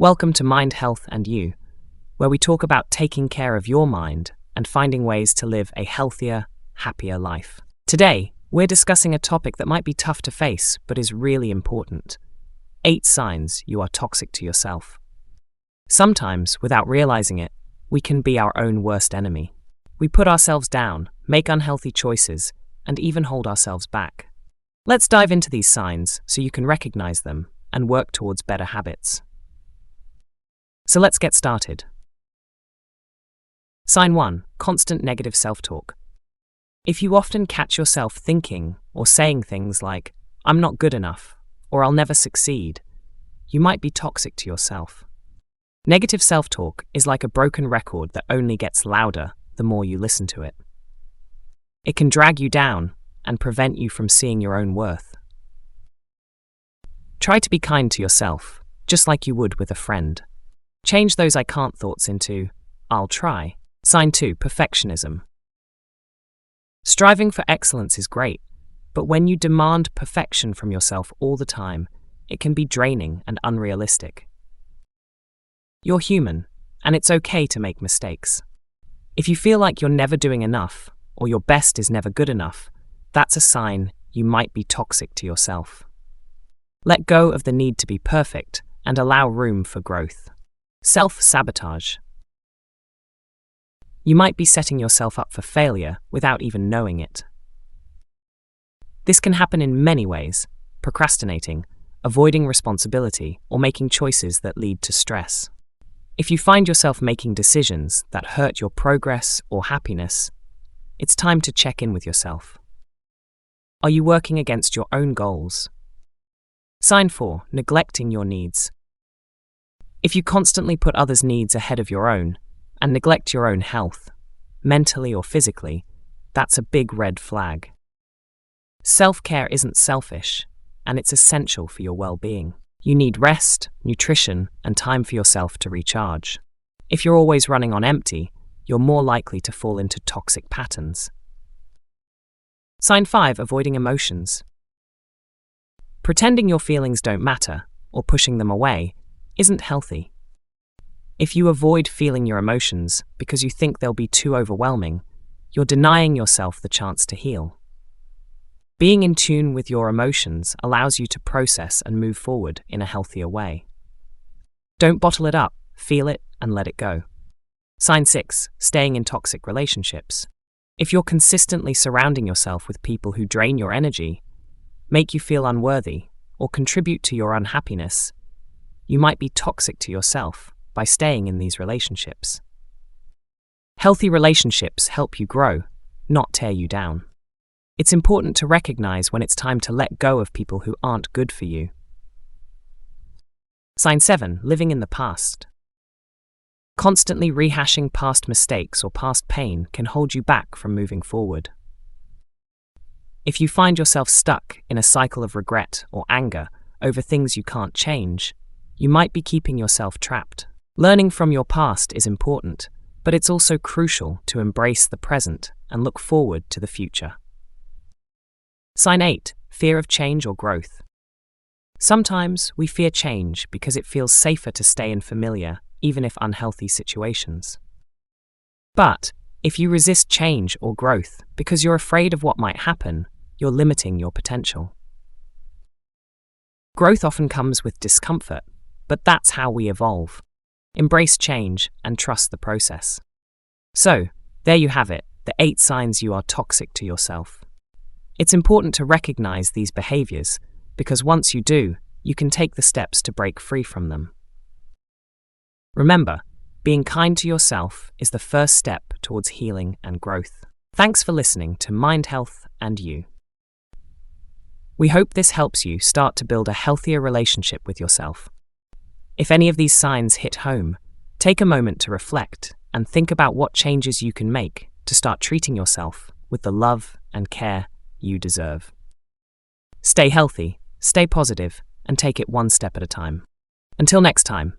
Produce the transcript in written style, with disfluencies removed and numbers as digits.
Welcome to Mind, Health and You, where we talk about taking care of your mind and finding ways to live a healthier, happier life. Today, we're discussing a topic that might be tough to face, but is really important. 8 signs you are toxic to yourself. Sometimes, without realizing it, we can be our own worst enemy. We put ourselves down, make unhealthy choices, and even hold ourselves back. Let's dive into these signs so you can recognize them and work towards better habits. So let's get started. Sign 1. Constant negative self-talk. If you often catch yourself thinking or saying things like, "I'm not good enough," or "I'll never succeed," you might be toxic to yourself. Negative self-talk is like a broken record that only gets louder the more you listen to it. It can drag you down and prevent you from seeing your own worth. Try to be kind to yourself, just like you would with a friend. Change those "I can't" thoughts into "I'll try." Sign 2. Perfectionism. Striving for excellence is great, but when you demand perfection from yourself all the time, it can be draining and unrealistic. You're human, and it's okay to make mistakes. If you feel like you're never doing enough, or your best is never good enough, that's a sign you might be toxic to yourself. Let go of the need to be perfect and allow room for growth. Self-sabotage. You might be setting yourself up for failure without even knowing it. This can happen in many ways: procrastinating, avoiding responsibility, or making choices that lead to stress. If you find yourself making decisions that hurt your progress or happiness, it's time to check in with yourself. Are you working against your own goals? Sign 4. Neglecting your needs. If you constantly put others' needs ahead of your own and neglect your own health, mentally or physically, that's a big red flag. Self-care isn't selfish, and it's essential for your well-being. You need rest, nutrition, and time for yourself to recharge. If you're always running on empty, you're more likely to fall into toxic patterns. Sign 5. Avoiding emotions. Pretending your feelings don't matter, or pushing them away, isn't healthy. If you avoid feeling your emotions because you think they'll be too overwhelming, you're denying yourself the chance to heal. Being in tune with your emotions allows you to process and move forward in a healthier way. Don't bottle it up, feel it, and let it go. Sign 6. Staying in toxic relationships. If you're consistently surrounding yourself with people who drain your energy, make you feel unworthy, or contribute to your unhappiness, you might be toxic to yourself by staying in these relationships. Healthy relationships help you grow, not tear you down. It's important to recognize when it's time to let go of people who aren't good for you. Sign 7. Living in the past. Constantly rehashing past mistakes or past pain can hold you back from moving forward. If you find yourself stuck in a cycle of regret or anger over things you can't change, you might be keeping yourself trapped. Learning from your past is important, but it's also crucial to embrace the present and look forward to the future. Sign 8. Fear of change or growth. Sometimes we fear change because it feels safer to stay in familiar, even if unhealthy situations. But if you resist change or growth because you're afraid of what might happen, you're limiting your potential. Growth often comes with discomfort, but that's how we evolve. Embrace change and trust the process. So, there you have it, the 8 signs you are toxic to yourself. It's important to recognize these behaviors because once you do, you can take the steps to break free from them. Remember, being kind to yourself is the first step towards healing and growth. Thanks for listening to Mind, Health and You. We hope this helps you start to build a healthier relationship with yourself. If any of these signs hit home, take a moment to reflect and think about what changes you can make to start treating yourself with the love and care you deserve. Stay healthy, stay positive, and take it one step at a time. Until next time.